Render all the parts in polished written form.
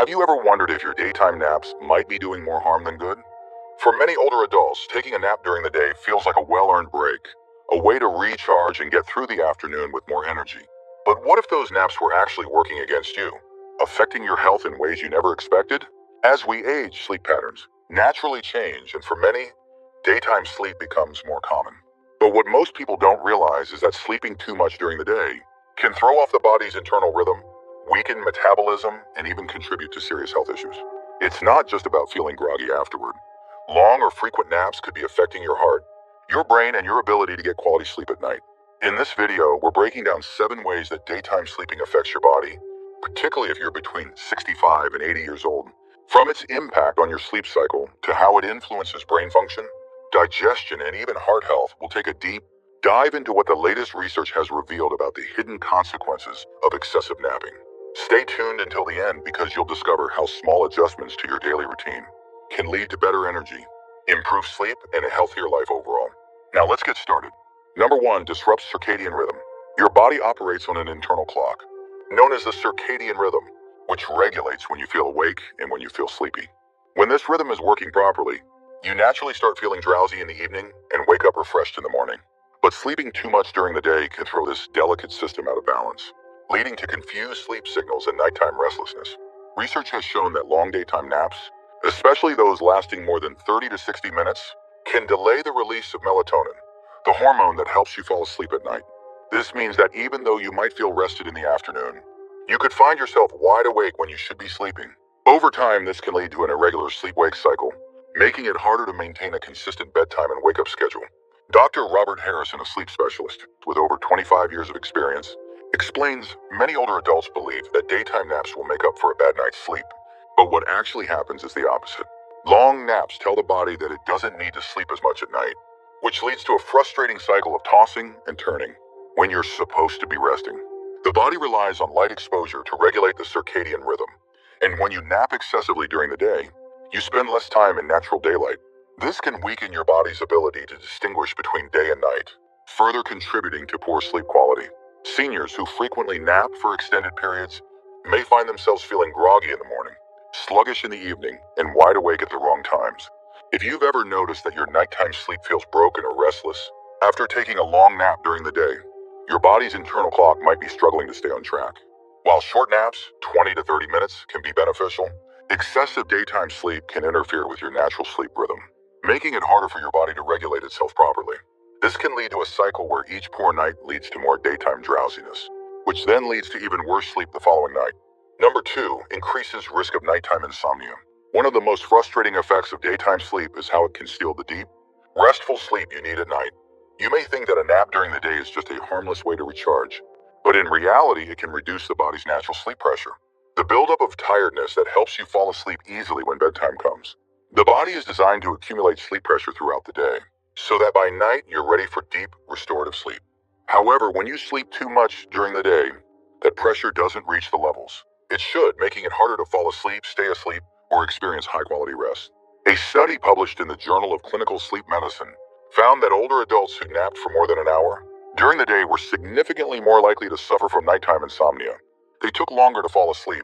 Have you ever wondered if your daytime naps might be doing more harm than good? For many older adults, taking a nap during the day feels like a well-earned break, a way to recharge and get through the afternoon with more energy. But what if those naps were actually working against you, affecting your health in ways you never expected? As we age, sleep patterns naturally change, and for many, daytime sleep becomes more common. But what most people don't realize is that sleeping too much during the day can throw off the body's internal rhythm, weaken metabolism, and even contribute to serious health issues. It's not just about feeling groggy afterward. Long or frequent naps could be affecting your heart, your brain, and your ability to get quality sleep at night. In this video, we're breaking down 7 ways that daytime sleeping affects your body, particularly if you're between 65 and 80 years old. From its impact on your sleep cycle to how it influences brain function, digestion, and even heart health, we'll take a deep dive into what the latest research has revealed about the hidden consequences of excessive napping. Stay tuned until the end because you'll discover how small adjustments to your daily routine can lead to better energy, improved sleep, and a healthier life overall. Now let's get started. Number 1, disrupts circadian rhythm. Your body operates on an internal clock, known as the circadian rhythm, which regulates when you feel awake and when you feel sleepy. When this rhythm is working properly, you naturally start feeling drowsy in the evening and wake up refreshed in the morning. But sleeping too much during the day can throw this delicate system out of balance, leading to confused sleep signals and nighttime restlessness. Research has shown that long daytime naps, especially those lasting more than 30 to 60 minutes, can delay the release of melatonin, the hormone that helps you fall asleep at night. This means that even though you might feel rested in the afternoon, you could find yourself wide awake when you should be sleeping. Over time, this can lead to an irregular sleep-wake cycle, making it harder to maintain a consistent bedtime and wake-up schedule. Dr. Robert Harrison, a sleep specialist with over 25 years of experience, explains many older adults believe that daytime naps will make up for a bad night's sleep. But what actually happens is the opposite. Long naps tell the body that it doesn't need to sleep as much at night, which leads to a frustrating cycle of tossing and turning when you're supposed to be resting. The body relies on light exposure to regulate the circadian rhythm, and when you nap excessively during the day, you spend less time in natural daylight. This can weaken your body's ability to distinguish between day and night, further contributing to poor sleep quality. Seniors who frequently nap for extended periods may find themselves feeling groggy in the morning, sluggish in the evening, and wide awake at the wrong times. If you've ever noticed that your nighttime sleep feels broken or restless after taking a long nap during the day, your body's internal clock might be struggling to stay on track. While short naps, 20 to 30 minutes, can be beneficial, excessive daytime sleep can interfere with your natural sleep rhythm, making it harder for your body to regulate itself properly. This can lead to a cycle where each poor night leads to more daytime drowsiness, which then leads to even worse sleep the following night. Number 2, increases risk of nighttime insomnia. One of the most frustrating effects of daytime sleep is how it can steal the deep, restful sleep you need at night. You may think that a nap during the day is just a harmless way to recharge, but in reality, it can reduce the body's natural sleep pressure, the buildup of tiredness that helps you fall asleep easily when bedtime comes. The body is designed to accumulate sleep pressure throughout the day, so that by night you're ready for deep, restorative sleep. However, when you sleep too much during the day, that pressure doesn't reach the levels it should, making it harder to fall asleep, stay asleep, or experience high-quality rest. A study published in the Journal of Clinical Sleep Medicine found that older adults who napped for more than an hour during the day were significantly more likely to suffer from nighttime insomnia. They took longer to fall asleep,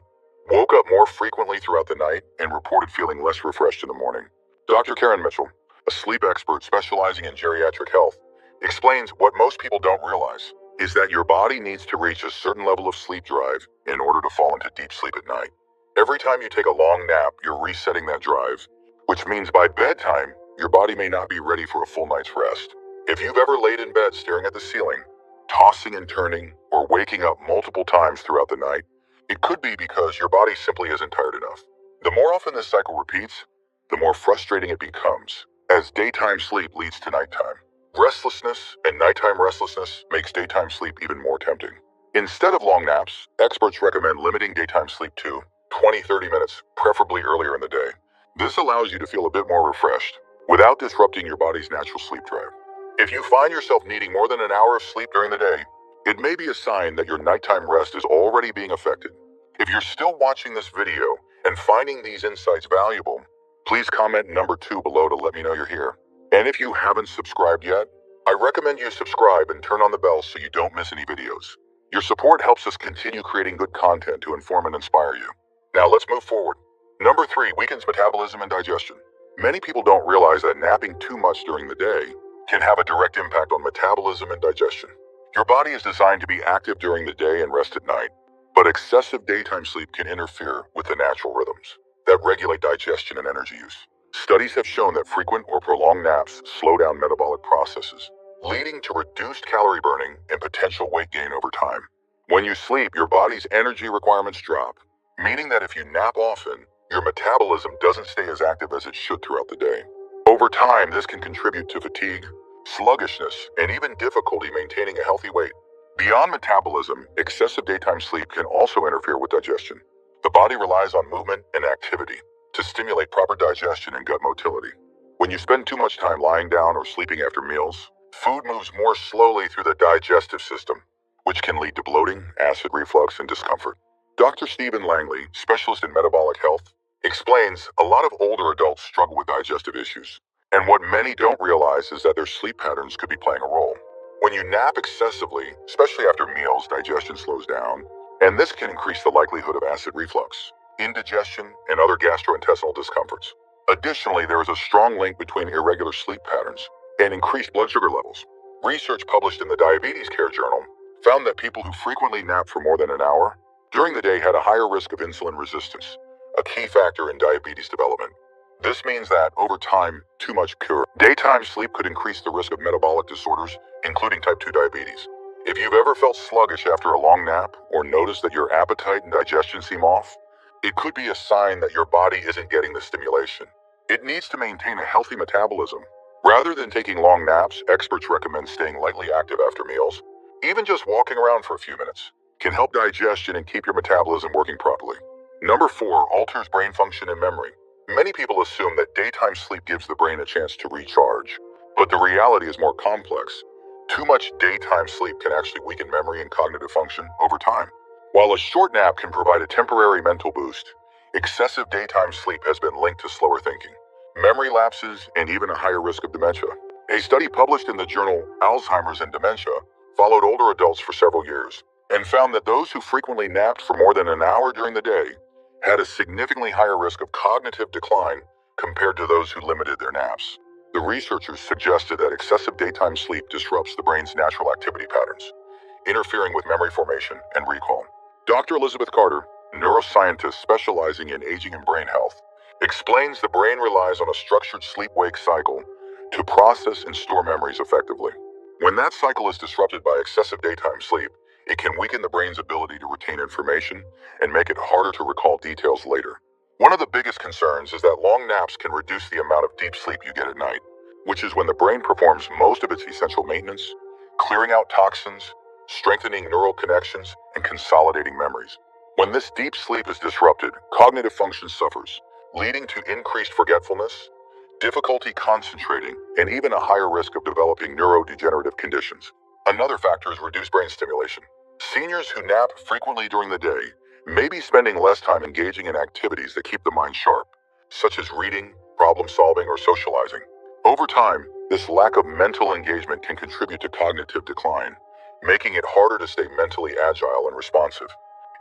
woke up more frequently throughout the night, and reported feeling less refreshed in the morning. Dr. Karen Mitchell, a sleep expert specializing in geriatric health, explains what most people don't realize is that your body needs to reach a certain level of sleep drive in order to fall into deep sleep at night. Every time you take a long nap, you're resetting that drive, which means by bedtime, your body may not be ready for a full night's rest. If you've ever laid in bed staring at the ceiling, tossing and turning, or waking up multiple times throughout the night, it could be because your body simply isn't tired enough. The more often this cycle repeats, the more frustrating it becomes, as daytime sleep leads to nighttime. Restlessness and nighttime restlessness makes daytime sleep even more tempting. Instead of long naps, experts recommend limiting daytime sleep to 20-30 minutes, preferably earlier in the day. This allows you to feel a bit more refreshed without disrupting your body's natural sleep drive. If you find yourself needing more than an hour of sleep during the day, it may be a sign that your nighttime rest is already being affected. If you're still watching this video and finding these insights valuable, please comment number 2 below to let me know you're here. And if you haven't subscribed yet, I recommend you subscribe and turn on the bell so you don't miss any videos. Your support helps us continue creating good content to inform and inspire you. Now let's move forward. Number 3 weakens metabolism and digestion. Many people don't realize that napping too much during the day can have a direct impact on metabolism and digestion. Your body is designed to be active during the day and rest at night, but excessive daytime sleep can interfere with the natural rhythms that regulate digestion and energy use. Studies have shown that frequent or prolonged naps slow down metabolic processes, leading to reduced calorie burning and potential weight gain over time. When you sleep, your body's energy requirements drop, meaning that if you nap often, your metabolism doesn't stay as active as it should throughout the day. Over time, this can contribute to fatigue, sluggishness, and even difficulty maintaining a healthy weight. Beyond metabolism, excessive daytime sleep can also interfere with digestion. The body relies on movement and activity to stimulate proper digestion and gut motility. When you spend too much time lying down or sleeping after meals, food moves more slowly through the digestive system, which can lead to bloating, acid reflux, and discomfort. Dr. Stephen Langley, specialist in metabolic health, explains a lot of older adults struggle with digestive issues, and what many don't realize is that their sleep patterns could be playing a role. When you nap excessively, especially after meals, digestion slows down, and this can increase the likelihood of acid reflux, indigestion, and other gastrointestinal discomforts. Additionally, there is a strong link between irregular sleep patterns and increased blood sugar levels. Research published in the Diabetes Care Journal found that people who frequently nap for more than an hour during the day had a higher risk of insulin resistance, a key factor in diabetes development. This means that, over time, too much pure daytime sleep could increase the risk of metabolic disorders, including type 2 diabetes. If you've ever felt sluggish after a long nap or noticed that your appetite and digestion seem off, it could be a sign that your body isn't getting the stimulation it needs to maintain a healthy metabolism. Rather than taking long naps, experts recommend staying lightly active after meals. Even just walking around for a few minutes can help digestion and keep your metabolism working properly. Number 4, alters brain function and memory. Many people assume that daytime sleep gives the brain a chance to recharge, but the reality is more complex. Too much daytime sleep can actually weaken memory and cognitive function over time. While a short nap can provide a temporary mental boost, excessive daytime sleep has been linked to slower thinking, memory lapses, and even a higher risk of dementia. A study published in the journal Alzheimer's and Dementia followed older adults for several years and found that those who frequently napped for more than an hour during the day had a significantly higher risk of cognitive decline compared to those who limited their naps. The researchers suggested that excessive daytime sleep disrupts the brain's natural activity patterns, interfering with memory formation and recall. Dr. Elizabeth Carter, neuroscientist specializing in aging and brain health, explains the brain relies on a structured sleep-wake cycle to process and store memories effectively. When that cycle is disrupted by excessive daytime sleep, it can weaken the brain's ability to retain information and make it harder to recall details later. One of the biggest concerns is that long naps can reduce the amount of deep sleep you get at night, which is when the brain performs most of its essential maintenance, clearing out toxins, strengthening neural connections, and consolidating memories. When this deep sleep is disrupted, cognitive function suffers, leading to increased forgetfulness, difficulty concentrating, and even a higher risk of developing neurodegenerative conditions. Another factor is reduced brain stimulation. Seniors who nap frequently during the day may be spending less time engaging in activities that keep the mind sharp, such as reading, problem solving, or socializing. Over time, this lack of mental engagement can contribute to cognitive decline, making it harder to stay mentally agile and responsive.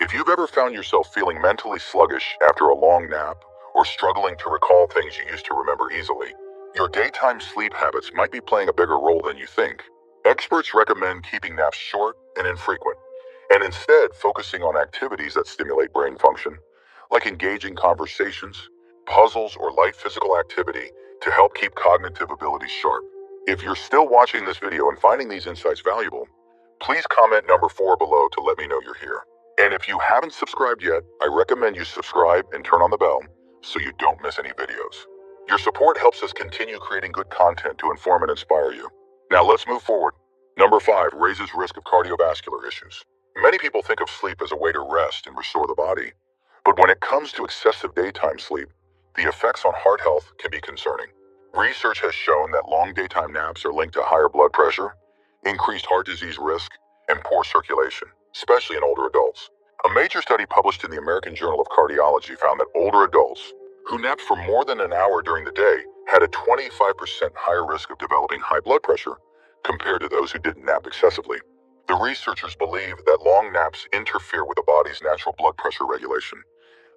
If you've ever found yourself feeling mentally sluggish after a long nap, or struggling to recall things you used to remember easily, your daytime sleep habits might be playing a bigger role than you think. Experts recommend keeping naps short and infrequent, and instead focusing on activities that stimulate brain function, like engaging conversations, puzzles, or light physical activity to help keep cognitive abilities sharp. If you're still watching this video and finding these insights valuable, please comment number 4 below to let me know you're here. And if you haven't subscribed yet, I recommend you subscribe and turn on the bell so you don't miss any videos. Your support helps us continue creating good content to inform and inspire you. Now let's move forward. Number 5, raises risk of cardiovascular issues. Many people think of sleep as a way to rest and restore the body, but when it comes to excessive daytime sleep, the effects on heart health can be concerning. Research has shown that long daytime naps are linked to higher blood pressure, increased heart disease risk, and poor circulation, especially in older adults. A major study published in the American Journal of Cardiology found that older adults who napped for more than an hour during the day had a 25% higher risk of developing high blood pressure compared to those who didn't nap excessively. The researchers believe that long naps interfere with the body's natural blood pressure regulation,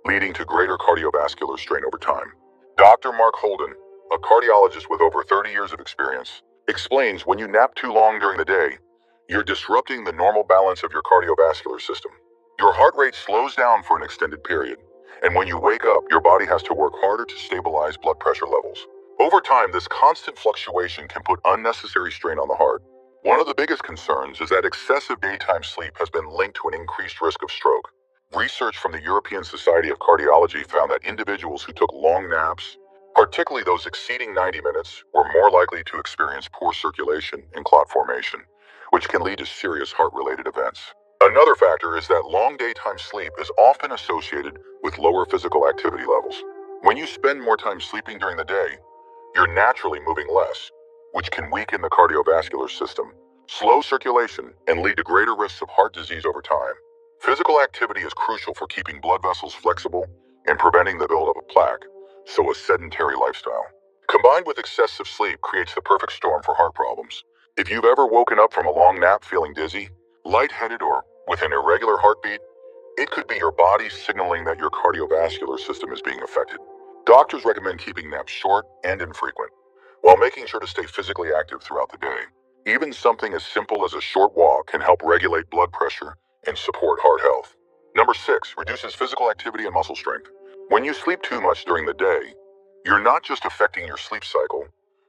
leading to greater cardiovascular strain over time. Dr. Mark Holden, a cardiologist with over 30 years of experience, explains when you nap too long during the day, you're disrupting the normal balance of your cardiovascular system. Your heart rate slows down for an extended period, and when you wake up, your body has to work harder to stabilize blood pressure levels. Over time, this constant fluctuation can put unnecessary strain on the heart. One of the biggest concerns is that excessive daytime sleep has been linked to an increased risk of stroke. Research from the European Society of Cardiology found that individuals who took long naps, particularly those exceeding 90 minutes, were more likely to experience poor circulation and clot formation, which can lead to serious heart-related events. Another factor is that long daytime sleep is often associated with lower physical activity levels. When you spend more time sleeping during the day, you're naturally moving less, which can weaken the cardiovascular system, slow circulation, and lead to greater risks of heart disease over time. Physical activity is crucial for keeping blood vessels flexible and preventing the buildup of plaque, so a sedentary lifestyle, combined with excessive sleep, creates the perfect storm for heart problems. If you've ever woken up from a long nap feeling dizzy, lightheaded, or with an irregular heartbeat, it could be your body signaling that your cardiovascular system is being affected. Doctors recommend keeping naps short and infrequent, while making sure to stay physically active throughout the day. Even something as simple as a short walk can help regulate blood pressure and support heart health. Number 6, reduces physical activity and muscle strength. When you sleep too much during the day, you're not just affecting your sleep cycle,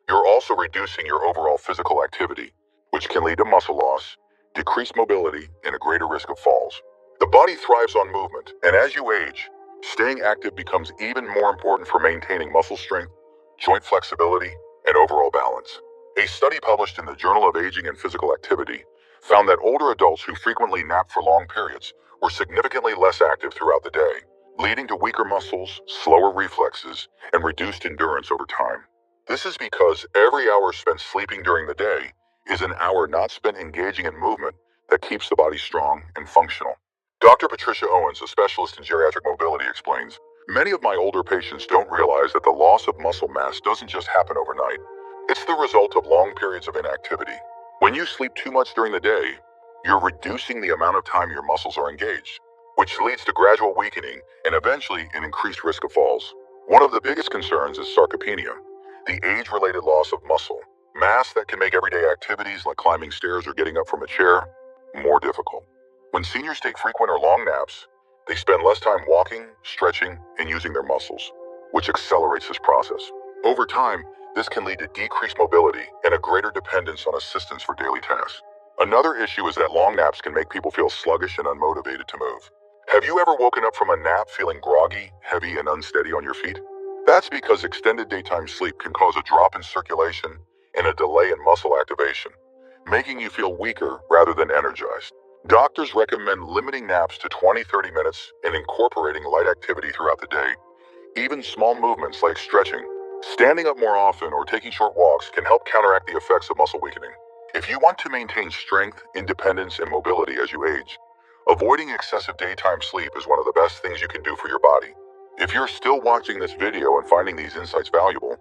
you're also reducing your overall physical activity, which can lead to muscle loss, decreased mobility, and a greater risk of falls. The body thrives on movement, and as you age, staying active becomes even more important for maintaining muscle strength, joint flexibility, and overall balance. A study published in the Journal of Aging and Physical Activity found that older adults who frequently napped for long periods were significantly less active throughout the day, leading to weaker muscles, slower reflexes, and reduced endurance over time. This is because every hour spent sleeping during the day is an hour not spent engaging in movement that keeps the body strong and functional. Dr. Patricia Owens, a specialist in geriatric mobility, explains, "Many of my older patients don't realize that the loss of muscle mass doesn't just happen overnight. It's the result of long periods of inactivity. When you sleep too much during the day, you're reducing the amount of time your muscles are engaged, which leads to gradual weakening and eventually an increased risk of falls." One of the biggest concerns is sarcopenia, the age-related loss of muscle mass that can make everyday activities like climbing stairs or getting up from a chair more difficult. When seniors take frequent or long naps, they spend less time walking, stretching, and using their muscles, which accelerates this process. Over time, this can lead to decreased mobility and a greater dependence on assistance for daily tasks. Another issue is that long naps can make people feel sluggish and unmotivated to move. Have you ever woken up from a nap feeling groggy, heavy, and unsteady on your feet? That's because extended daytime sleep can cause a drop in circulation and a delay in muscle activation, making you feel weaker rather than energized. Doctors recommend limiting naps to 20-30 minutes and incorporating light activity throughout the day. Even small movements like stretching, standing up more often, or taking short walks can help counteract the effects of muscle weakening. If you want to maintain strength, independence, and mobility as you age, avoiding excessive daytime sleep is one of the best things you can do for your body. If you're still watching this video and finding these insights valuable,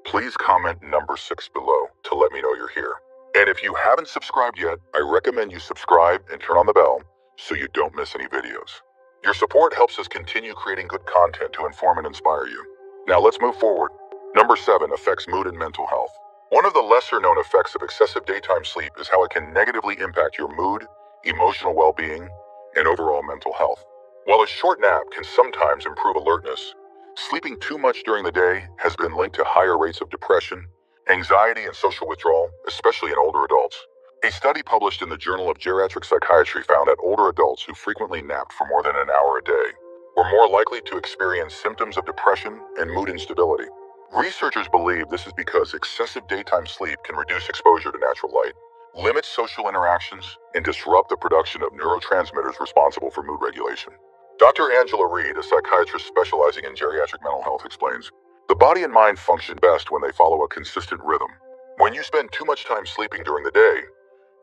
please comment number 6 below to let me know you're here. And if you haven't subscribed yet, I recommend you subscribe and turn on the bell so you don't miss any videos. Your support helps us continue creating good content to inform and inspire you. Now let's move forward. Number 7, affects mood and mental health. One of the lesser known effects of excessive daytime sleep is how it can negatively impact your mood, emotional well-being, and overall mental health. While a short nap can sometimes improve alertness, sleeping too much during the day has been linked to higher rates of depression, anxiety, and social withdrawal, especially in older adults. A study published in the Journal of Geriatric Psychiatry found that older adults who frequently napped for more than an hour a day were more likely to experience symptoms of depression and mood instability. Researchers believe this is because excessive daytime sleep can reduce exposure to natural light, limit social interactions, and disrupt the production of neurotransmitters responsible for mood regulation. Dr. Angela Reed, a psychiatrist specializing in geriatric mental health, explains, "The body and mind function best when they follow a consistent rhythm. When you spend too much time sleeping during the day,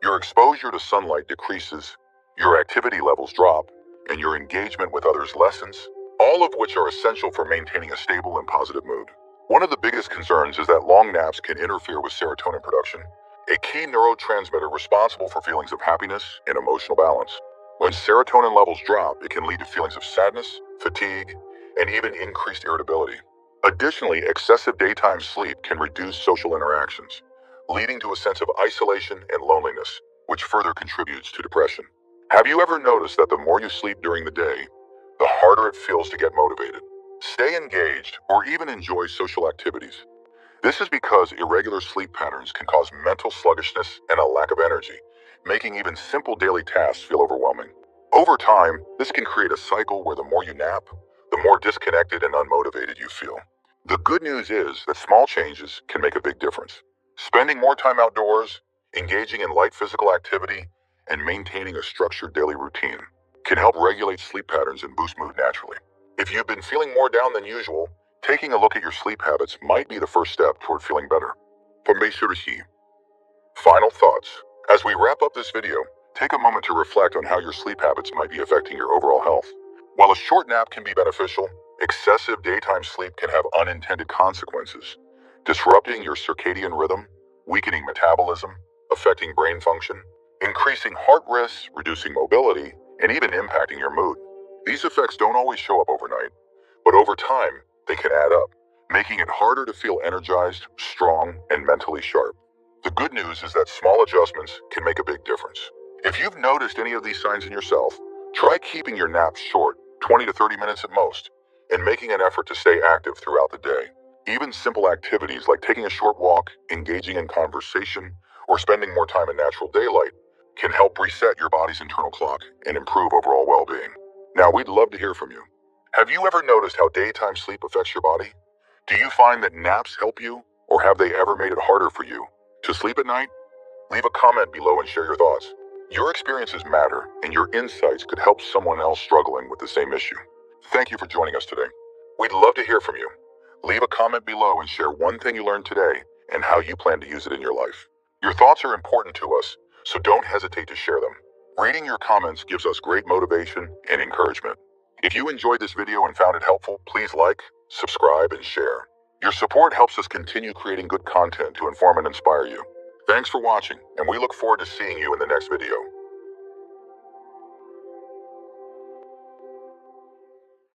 your exposure to sunlight decreases, your activity levels drop, and your engagement with others lessens, all of which are essential for maintaining a stable and positive mood." One of the biggest concerns is that long naps can interfere with serotonin production, a key neurotransmitter responsible for feelings of happiness and emotional balance. When serotonin levels drop, it can lead to feelings of sadness, fatigue, and even increased irritability. Additionally, excessive daytime sleep can reduce social interactions, leading to a sense of isolation and loneliness, which further contributes to depression. Have you ever noticed that the more you sleep during the day, the harder it feels to get motivated, stay engaged, or even enjoy social activities? This is because irregular sleep patterns can cause mental sluggishness and a lack of energy, making even simple daily tasks feel overwhelming. Over time, this can create a cycle where the more you nap, the more disconnected and unmotivated you feel. The good news is that small changes can make a big difference. Spending more time outdoors, engaging in light physical activity, and maintaining a structured daily routine can help regulate sleep patterns and boost mood naturally. If you've been feeling more down than usual, taking a look at your sleep habits might be the first step toward feeling better. Final thoughts. As we wrap up this video, take a moment to reflect on how your sleep habits might be affecting your overall health. While a short nap can be beneficial, excessive daytime sleep can have unintended consequences, disrupting your circadian rhythm, weakening metabolism, affecting brain function, increasing heart risks, reducing mobility, and even impacting your mood. These effects don't always show up overnight, but over time, they can add up, making it harder to feel energized, strong, and mentally sharp. The good news is that small adjustments can make a big difference. If you've noticed any of these signs in yourself, try keeping your naps short, 20 to 30 minutes at most, and making an effort to stay active throughout the day. Even simple activities like taking a short walk, engaging in conversation, or spending more time in natural daylight can help reset your body's internal clock and improve overall well-being. Now, we'd love to hear from you. Have you ever noticed how daytime sleep affects your body? Do you find that naps help you, or have they ever made it harder for you to sleep at night? Leave a comment below and share your thoughts. Your experiences matter, and your insights could help someone else struggling with the same issue. Thank you for joining us today. We'd love to hear from you. Leave a comment below and share one thing you learned today and how you plan to use it in your life. Your thoughts are important to us, so don't hesitate to share them. Reading your comments gives us great motivation and encouragement. If you enjoyed this video and found it helpful, please like, subscribe, and share. Your support helps us continue creating good content to inform and inspire you. Thanks for watching, and we look forward to seeing you in the next video.